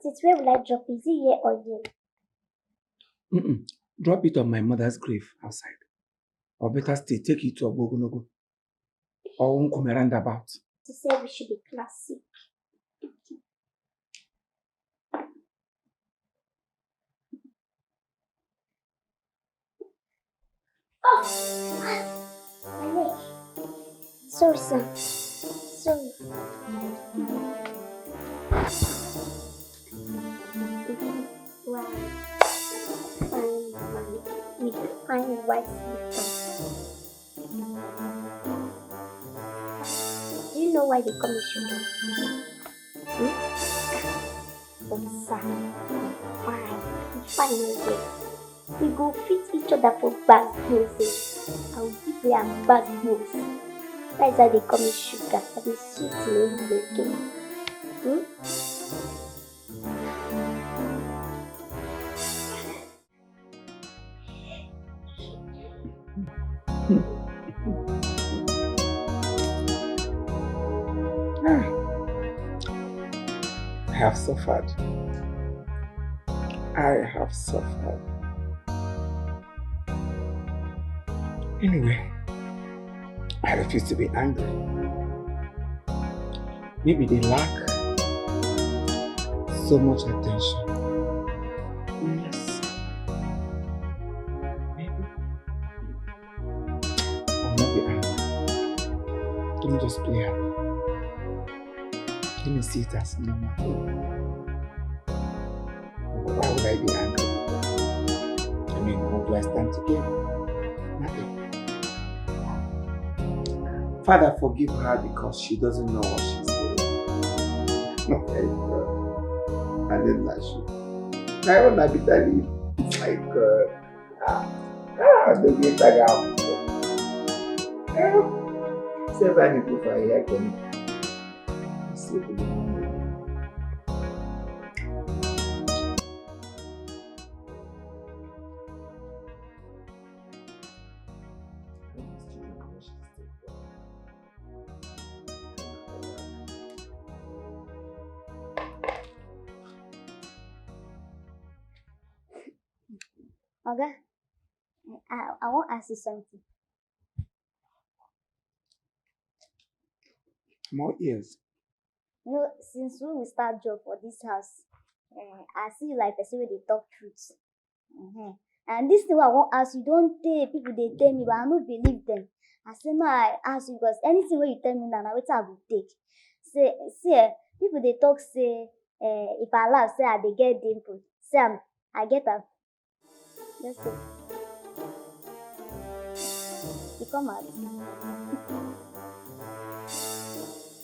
want it, where will I drop it? Is it here or here? Drop it on my mother's grave outside. Or better still, take it to a Bogonogo. Or Unkume roundabout. She said we should be classic. Oh! My leg. Sorry, sir. Sorry. Wow. Fine white slipper. Do you know why they call me sugar? But sir, fine way. We go fit each other for bad noses. I will give you a bad nose. That's why they call me sugar. I be sweet in again. I have suffered. I have suffered. Anyway, I refuse to be angry. Maybe they lack so much attention. Yes. Maybe. I'll not be angry. Let me just play happy. Let me see it as normal. Why would I be angry? I mean, what do I stand to gain? Nothing. Father, forgive her because she doesn't know what she's doing. Okay, God. I didn't like you. I want to be telling you. My God. The way I got. Seven people for here can see it. Oga, I want to ask you something. More ears. You know, since we will start job for this house, I see you like person where they talk truth. And this thing I won't ask you, don't tell people they tell me, but I don't believe them. I say no, I ask you because anything where you tell me now, what I will take. See, people they talk say, if I laugh, say I they get dimple. Say I get up. Let's go. You come out.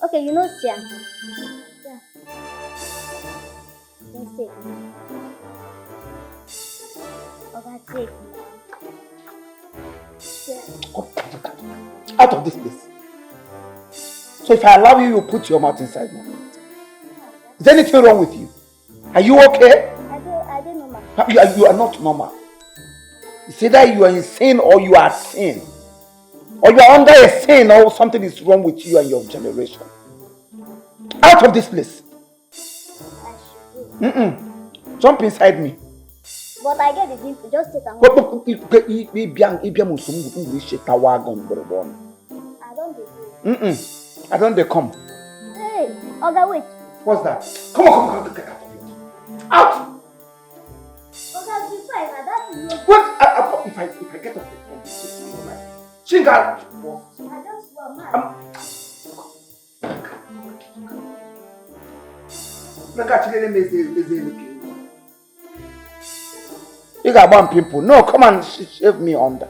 Okay, you know Sia. Yeah. Let's take. Okay, take. Yeah. Out of this place. So if I allow you, you put your mouth inside my mouth. Is there anything wrong with you? Are you okay? I don't know, ma. You are not normal. It's either you are insane or you are sane. Or you are under a sin or something is wrong with you and your generation. Out of this place. Jump inside me. But I get the dimple, just take a I don't do. I don't they come. Hey, Oga, wait. What's that? Come on, get out of here. Out! Oga, be fine, that is your... What? If I get up from this Chinga! I just want mad. You got one pimple. No, come and shave me under.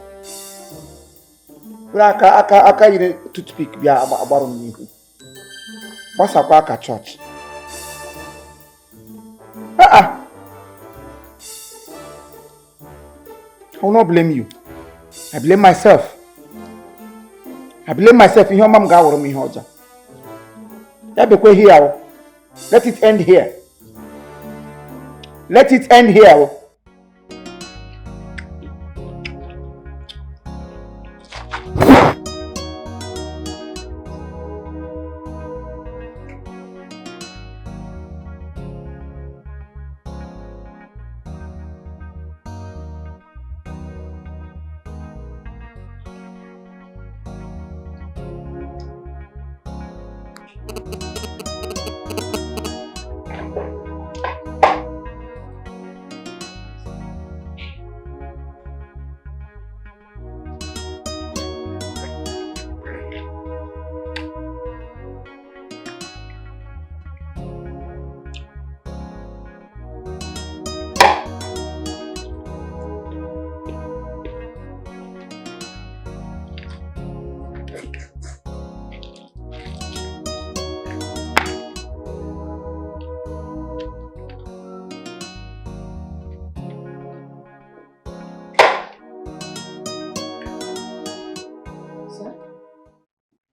I can't toothpick. What's a church? I will not blame you. I blame myself. I blame myself in your mom gaworo mi hoja. Here. Let it end here. Let it end here.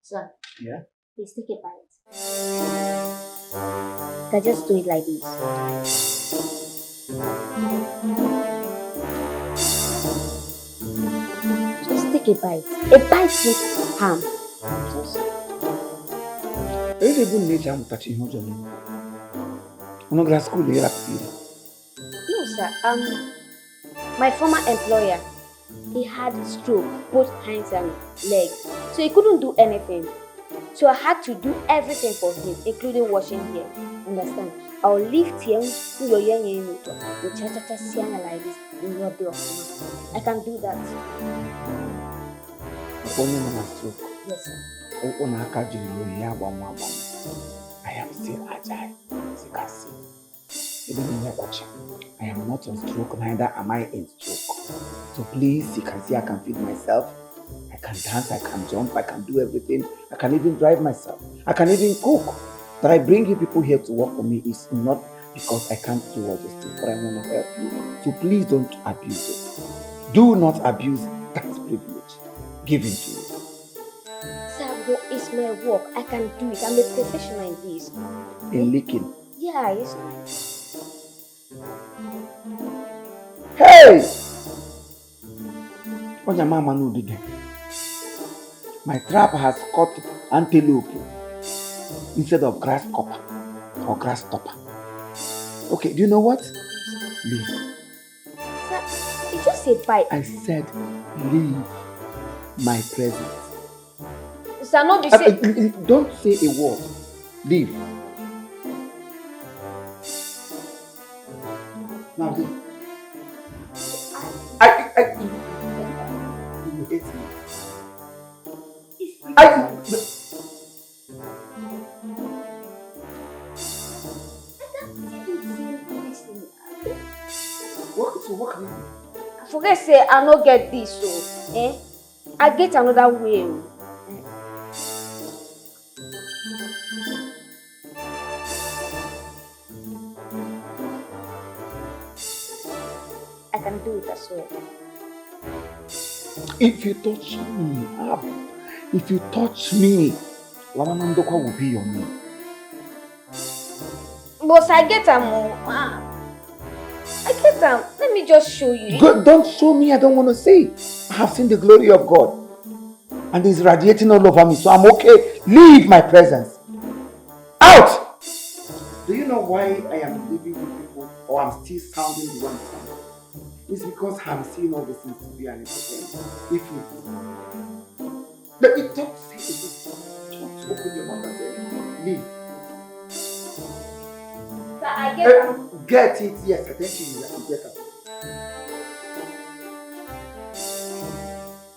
Sir, Yeah? please take a bite. Can just do it like this. Just take a bite. A bite with harm. Just. Ebe nature I'm touching him, Johnny. I'm not school here. No, sir. My former employer, he had stroke, both hands and legs, so he couldn't do anything. So I had to do everything for him, including washing hair. Understand? I'll lift him to your young like this in your door. I can do that. Yes, sir. I am still agile, as you can see. Even in my watching, I am not on stroke, neither am I in stroke. So please, you can see I can feed myself. I can dance, I can jump, I can do everything. I can even drive myself. I can even cook. That I bring you people here to work for me is not because I can't do all those things, but I want to help you. So please don't abuse it. Do not abuse that privilege given to you. Sir, but it's my work. I can do it. I'm a professional in this. In licking? Yeah, yes. Hey! What your mama know today? My trap has caught antelope instead of grasshopper or grasshopper. Okay, do you know what? Leave. Sir, you just said bye. I said leave my presence. Sir, not be say. Don't say a word. Leave. Now leave. You hate me. What can you do? I forget say I no get this, so I get another way. I can do it as well. If you touch me, Lamanandokwa will be your name. But I get I get them. Let me just show you. Don't show me, I don't want to see. I have seen the glory of God. And it's radiating all over me, so I'm okay. Leave my presence. Out! Do you know why I am living with people or I'm still sounding the one sound? It's because I'm seeing all these things to be an entertainment. If you but it don't say it. Don't open your mouth and say leave. But I get Get it, yes, I think you get it.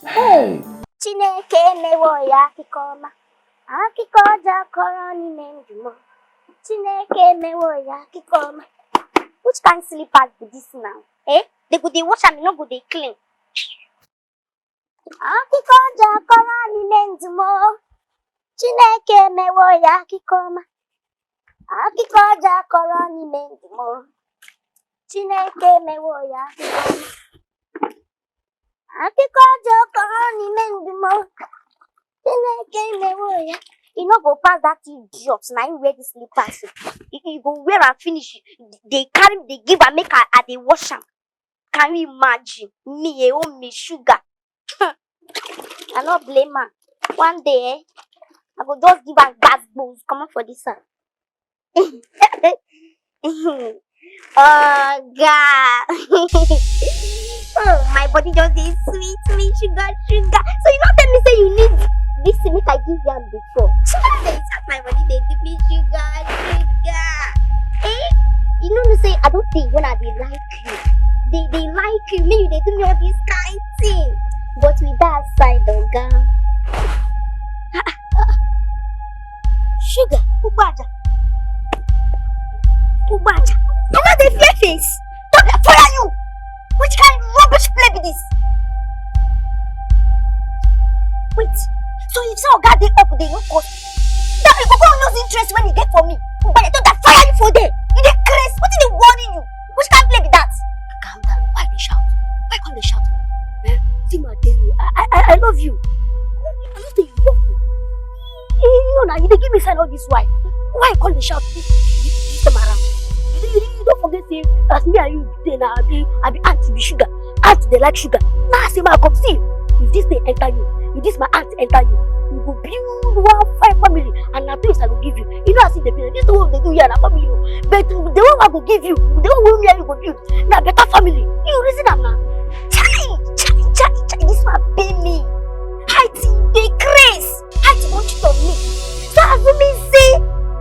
Hey! Chineke mewo ya kikoma. Akiko ja koroni menjumo. Chineke mewo ya kikoma. Which kind of slippers be this now? They go dey wash and no go dey clean. Akiko ja koroni menjumo. Chineke mewo ya kikoma. Akiko ja koroni menjumo. Chineke mewo ya kikoma. Akiko ja koroni menjumo. Chineke mewo ya. You no go pass that idiot. Now you wear this slippers. You go wear and finish. They carry, they give and make her they wash am. Can you imagine? Me, me sugar. I not blame her. One day, I go just give her gas bones. Come on for this one. Oh God. Oh, my body just is sweet, sugar. So you not tell me say you need Listen, make I give you before. They suck my money, they give me sugar. Eh? You know say I don't think when they like you. They like you, maybe they do me all this kind thing. But with that side, girl. Sugar, Ubaja. You know the fear face. Don't fire you. Which kind of rubbish play be this? Wait. So if some guy they up, they no cost. That you go lose interest when you get for me. But I don't fire you for there. You dey crazy. What is they warning you? Which kind of play be that? Calm down. Why they shout? Why can't they shout now? Eh? See my tell you. I love you. I don't think you love me. You know now, you dey give me sign all this why. Why can't they shout this time around? You don't forget say as me and you dey now I be auntie be sugar. Auntie they like sugar. Now I say my come see. If this thing enter you, if this my aunt enter you, you go build one fine family and na things I go give you. You know I see the business. This is what they do here na family. But the one I go give you, the one wey me and you go build, na better family. You reason am na? Chai. This one pay me. Height dey craze. Height don cheat on me. So as me say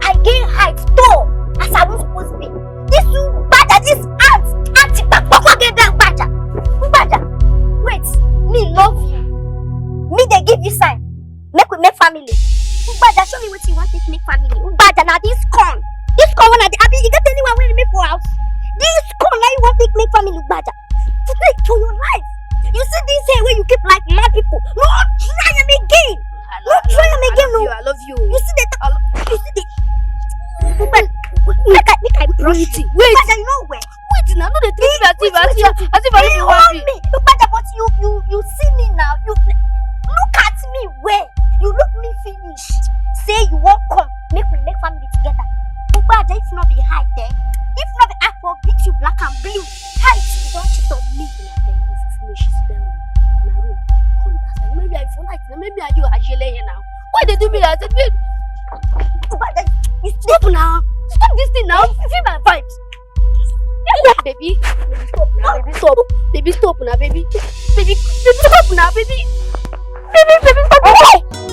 I gain height tall as I was supposed to be. This bad this auntie papa get that baja. Wait, me love you. Me they give you sign. Make we make family. Ubaja, show me what you want to make family. Ubaja, now this corn. This corn when I you get anyone when you make for house. This corn now you want to make family, Ubaja. For your life. You see this here where you keep like mad people. No, try them again. I love you. You see that? You see the. Make I brush you. Wait. Ubaja, you know where? Wait now, no, they treat me as if I They don't want want me. Ubaja, but you see me now. You look at me where you look me finish. Say you won't come. Make we make family together. Ubaja, if not be high there, if not be I for beat you black and blue. High, you don't cheat on me. Then if you finish, sit down in my room. Come down. Maybe I feel like maybe I you are here now. Why they do me that? Ubaja, Stop now. Stop this thing now. Feel my vibes. Yeah, baby. Baby, stop now. Baby, stop. Baby, stop now, baby. Baby, stop now, baby. Baby, stop. hey!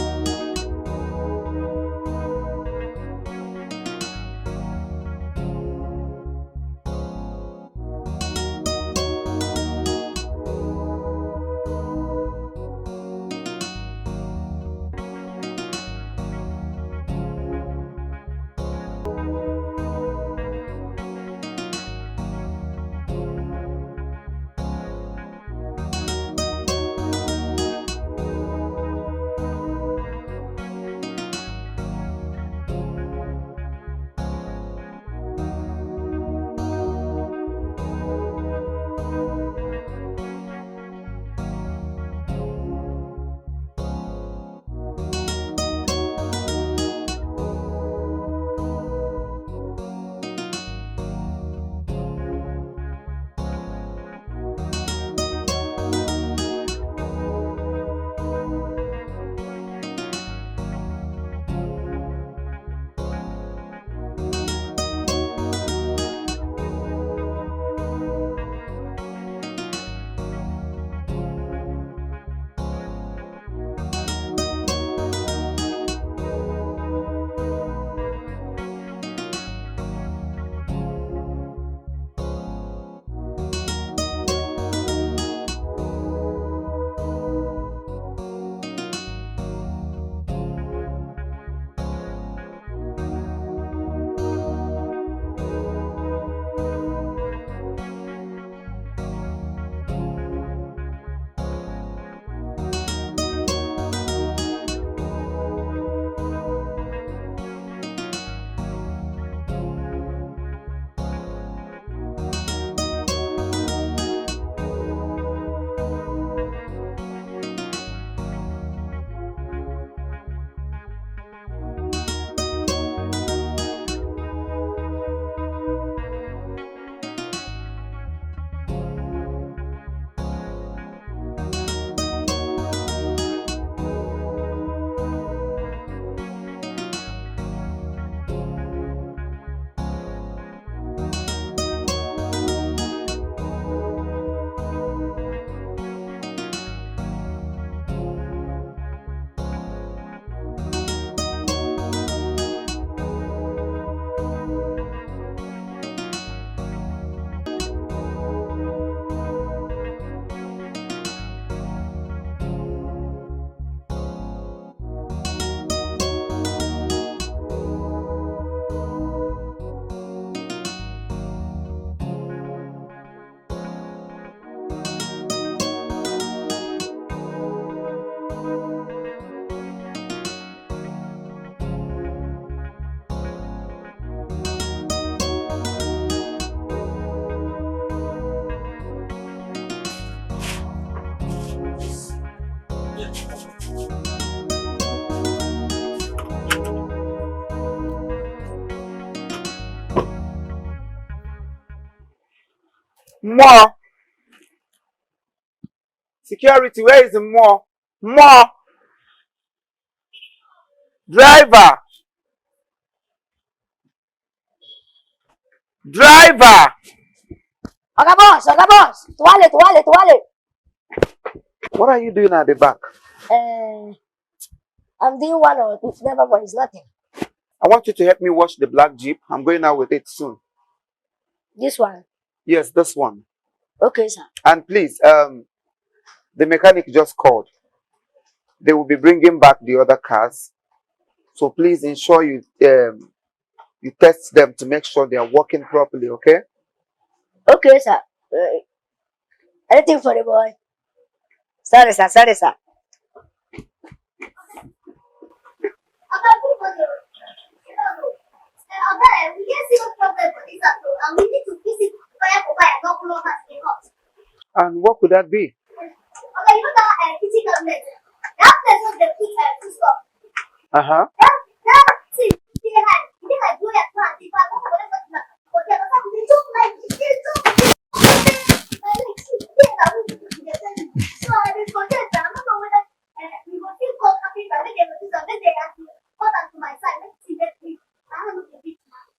More. Security, where is the more? More. Driver. Driver. Oga boss, tuwale. What are you doing at the back? I'm doing one or two. Never mind, it's nothing. I want you to help me wash the black Jeep. I'm going out with it soon. This one. Yes, this one. Okay, sir. And please, the mechanic just called. They will be bringing back the other cars. So please ensure you test them to make sure they are working properly, okay? Okay, sir. Anything for the boy? Sorry, sir. We can see what problem for this and we need to fix it fire for fire, not blow us in hot. And what could that be? Okay, you know that kitchen cabinet? That place was the food stuff. Uh-huh. That see, you think I do that plant if I go for the first one. But the other side, they don't like it. They don't so I will forget that. I'm not know whether we will still call capital when they will do something. They ask me, hold on to my side. Let's see that please. I don't look a bit now.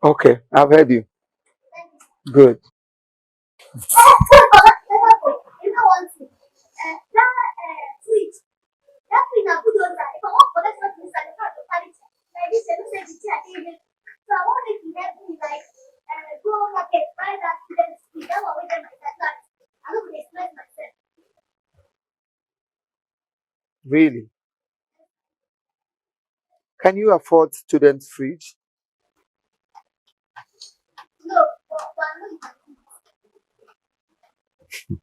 Okay, I've heard you. Good. You know one thing. That fridge. That fridge now put on that. If I want for that stuff inside, I can't carry it. Like this, I don't say the chair table. So I want it to help me like go market, buy that student fridge. That one with them like that. I don't want to express myself. Really? Can you afford student fridge? No, but I know you can do it.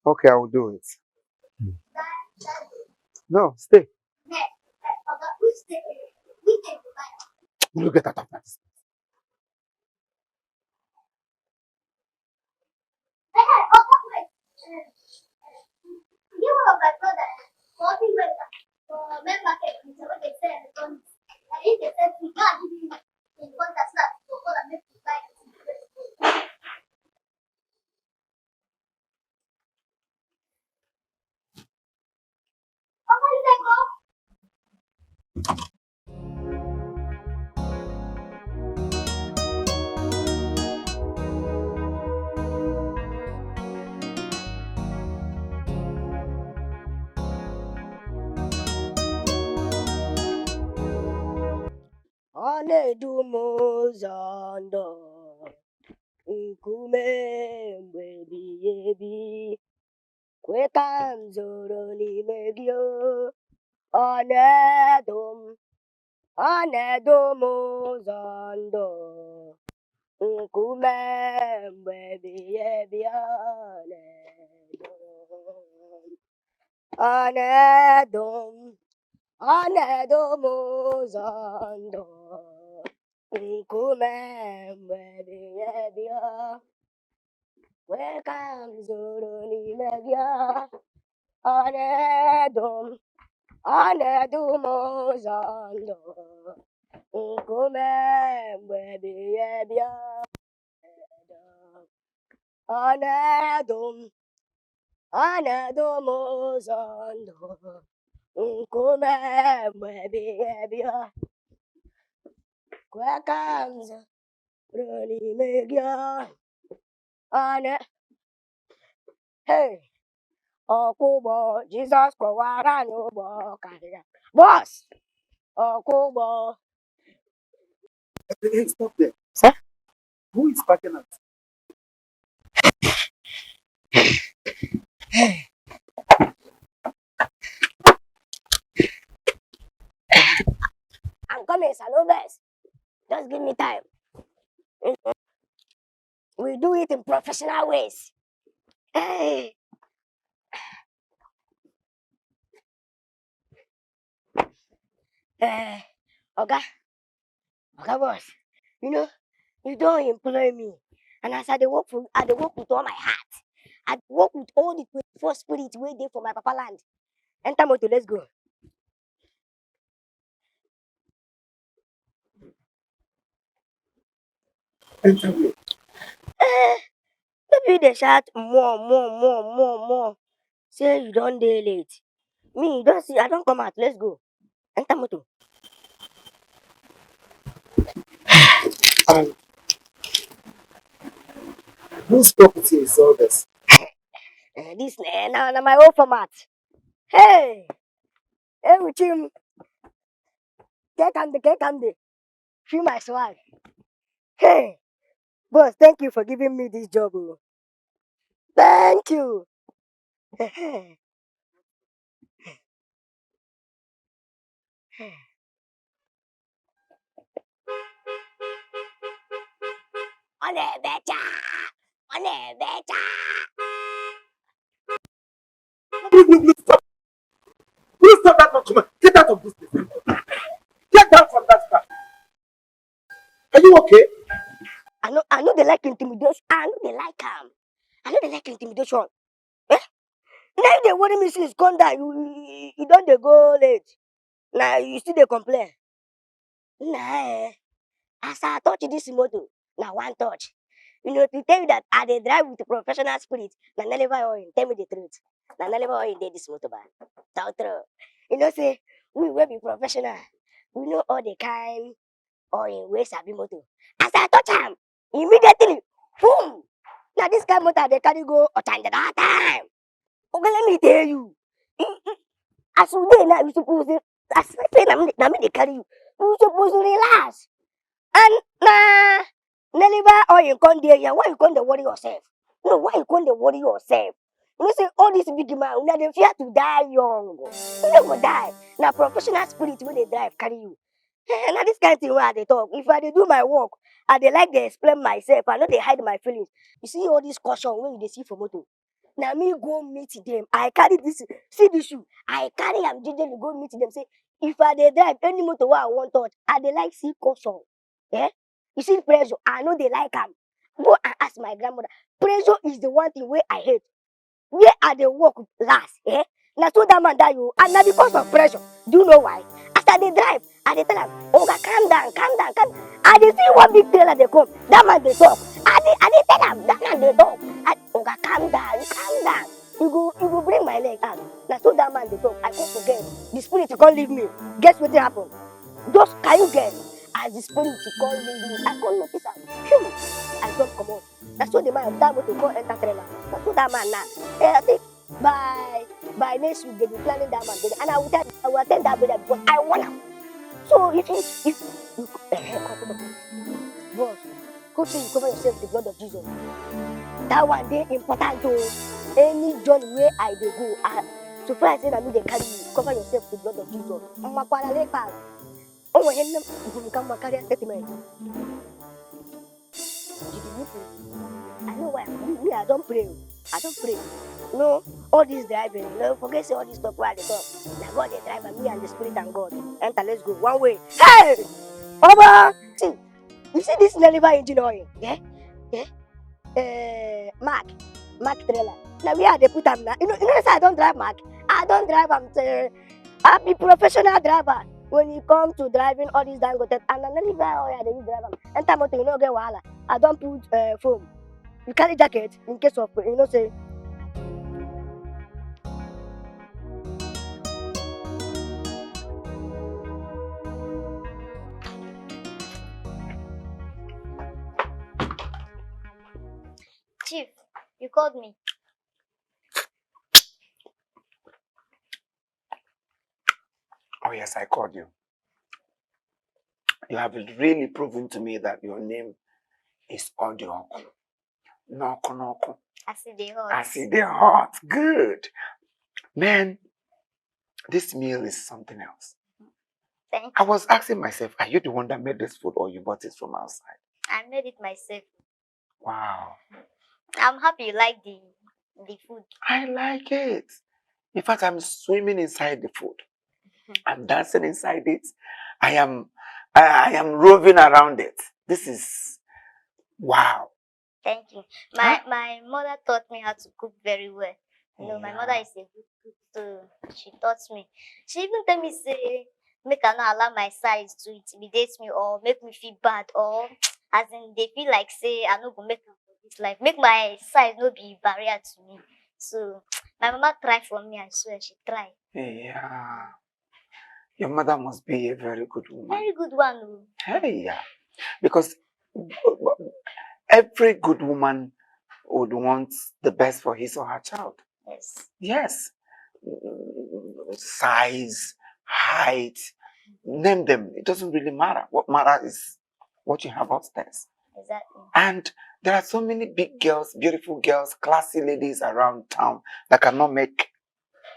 Okay, I will do it. That No, stay. yeah. Which day? Which day to buy? You get out of that. Wait. You one of my brother, 40 weather. For men market, it's what they say. And if they said we can't give you in contact snap, so call and make you buy it. How many they go? Anedumozando nkume mgbebi kweka nzoro n'ime gị o. Anedum ụzọ ndụ nkume mgbebi anedum ụzọ ndụ nkume mgbebi kweka nzoro n'ime gị o. Anedum ụzọ ndụ nkume mgbebi anedum ụzọ ndụ nkume mgbebi kweka nzoro n'ime gị hey. Ọkwụgbọ Jizọs kọwara anyị ụgbọ karịa. Boss! Ọkwụgbọ. Hey, stop there. Sir? Who is packing out? I'm coming, sir. No best. Just give me time. We do it in professional ways. Hey. Oga boss, you know, you don't employ me. And as I dey work with all my heart. I dey work with all the 24 spirit wey dey for my papa land. Enter motor, let's go. Enter me. Eh, maybe they shout more. Say you don't dey late. Me, you don't see, I don't come out. Let's go. Enter motor. And whose property is all this? This now my old format. Hey, hey, with him. Get candy. Feel my swag. Hey, boss, thank you for giving me this job. Oh. Thank you. On est better. On est better. Please stop. Please stop that not command. Get out of this place. Get down from that car. Are you okay? I know they like intimidation. I know they like I know they like intimidation. Eh? Now they worry me since come down. You don't they go late. Now you still they complain. Nah, as I touch this motor, now one touch. You know, to tell you that I dey drive with professional spirit, na never oil. Tell me the truth. Na never oil dey this motor ban. Talk true. You know, say we will be professional. We know all the kind oil wey sabi motor. As I touch am, immediately, boom. Now this kind motor they carry go Otanja that time. Okay, let me tell you. As you dey now, you suppose dey, as I say, na me dey carry you. You suppose relax. And never all you come there, yeah. Why you come to worry yourself? No, why you come to worry yourself? You know, say all this big man, una dey fear to die young. You no go die. Now professional spirit when they drive carry you. Now this kind of thing where I dey talk. If I dey do my work, I dey like dey explain myself. I no dey hide my feelings. You see all this caution when you dey see for motor. Now me go meet them. I carry this, see this shoe. I carry am gingerly go meet them. Say if I dey drive any motor where I want touch, I dey like see caution. Yeah? You see pressure, I know they like am. Go and ask my grandmother. Pressure is the one thing where I hate. Where I dey work last, eh? Now so that man die you, and now because of pressure. Do you know why? After they drive, I dey tell am, Oga, calm down. I dey see one big trailer they come. That man they talk. I dey tell am, that man they talk. Oga, calm down. You go bring my leg out. Now so that man they talk. I can't forget. The spirit can't leave me. Guess what happen? Just can you guess? As the spirit come leave me, I can't notice am. Phew! I don't come on. That's what the man that to go enter trailer. That's what that man now. I think by next week they be planning that man birthday. And I will attend that birthday because I want him. So if you boss, go say you cover yourself with the blood of Jesus. That one day important to any journey where I dey go. So far I say that me they carry you, cover yourself with the blood of Jesus. Oh, when you come and carry a statement. I know why. Me, I don't pray. No, all this driving, no, forget say all this stuff where they talk. Now God the driver, me and the spirit and God. Enter, let's go. One way. Hey! Over! See, you see this Nollywood engine oil? Yeah? Mark trailer. Now we are the put them now. You know, say I don't drive Mark. I don't drive, I'm a professional driver. When you come to driving all these dangote and I never buy oil, they use driver. Enter motor, you know get wahala. I don't put foam. You carry jacket in case of say. Chief, you called me. Oh yes, I called you. You have really proven to me that your name is Odioku. Noko. I see they hot. Good. Man, this meal is something else. Thank you. I was asking myself, are you the one that made this food or you bought it from outside? I made it myself. Wow. I'm happy you like the food. I like it. In fact, I'm swimming inside the food. I'm dancing inside it. I am roving around it. This is wow. Thank you. My mother taught me how to cook very well. You know, my mother is a good cook, so she taught me. She even tell me say make I not allow my size to intimidate me or make me feel bad or as in they feel like say I no go make am for this life. Make my size no be barrier to me. So my mama try for me, I swear she try. Yeah. Your mother must be a very good woman. Very good one. Oh. Hey, yeah. Because every good woman would want the best for his or her child. Yes. Yes. Size, height, name them. It doesn't really matter. What matters is what you have upstairs. Exactly. And there are so many big girls, beautiful girls, classy ladies around town that cannot make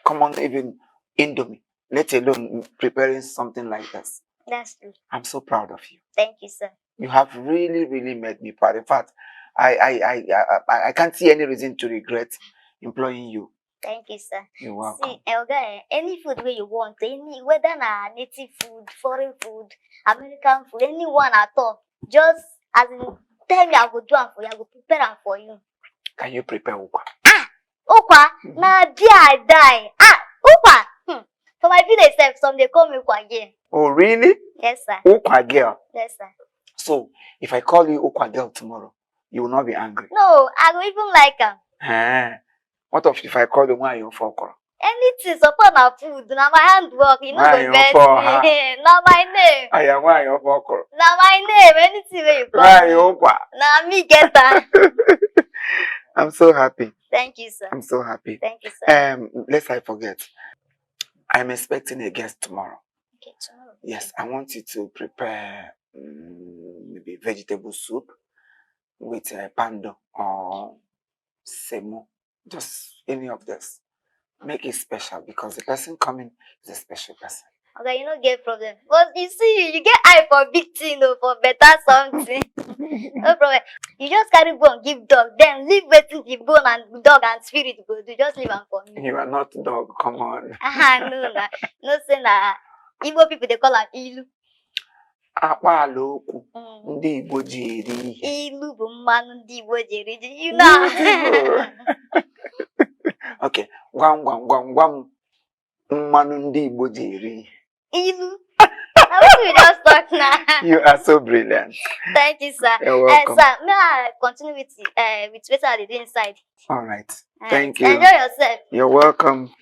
common even Indomie, let alone preparing something like this. That's true. I'm so proud of you. Thank you, sir. You have really, really made me proud. In fact, I can't see any reason to regret employing you. Thank you, sir. You're welcome. See, Elga, any food where you want, any whether na native food, foreign food, American food, anyone at all, just as in tell me I go do am for you, I go prepare am for you. Can you prepare ukwa? Ukwa, na there I die. Ukwa. For my village self, some they call me Ukwa again. Oh, really? Yes, sir. Ukwa girl. Yes, sir. So, if I call you Ukwa girl tomorrow, you will not be angry? No, I go even like am. What if I call you Nwayo Fokoro? Anything, support na food, na my handwork, you know the best me. Na my name. I am Nwayo Fokoro. Na my name, anything where you call Nwayo me. Ukwa. Na me get that. I'm so happy. Thank you, sir. I'm so happy. Thank you, sir. Lest I forget. I'm expecting a guest tomorrow. Okay, tomorrow. Yes, I want you to prepare maybe vegetable soup with pando or semo. Just any of this. Make it special because the person coming is a special person. Okay, you don't get problem. But you see, you get eye for big thing, for better something. No problem. You just carry bone, give dog, then leave waiting the bone and dog and spirit go do. Just leave them for me. You are not dog, come on. No, nah. No say na. Igbo people they call am ilu. Akpala okwu ndị Igbo ji eri ihe. Ilu bụ mmanụ ndị Igbo ji eri ji. You know. Okay, gwam mmanụ ndị Igbo ji eri ihe. Ilu. I wish we just talk now. You are so brilliant. Thank you, sir. You're welcome. Sir, may I continue with what I did inside? All right. Thank you. Enjoy yourself. You're welcome.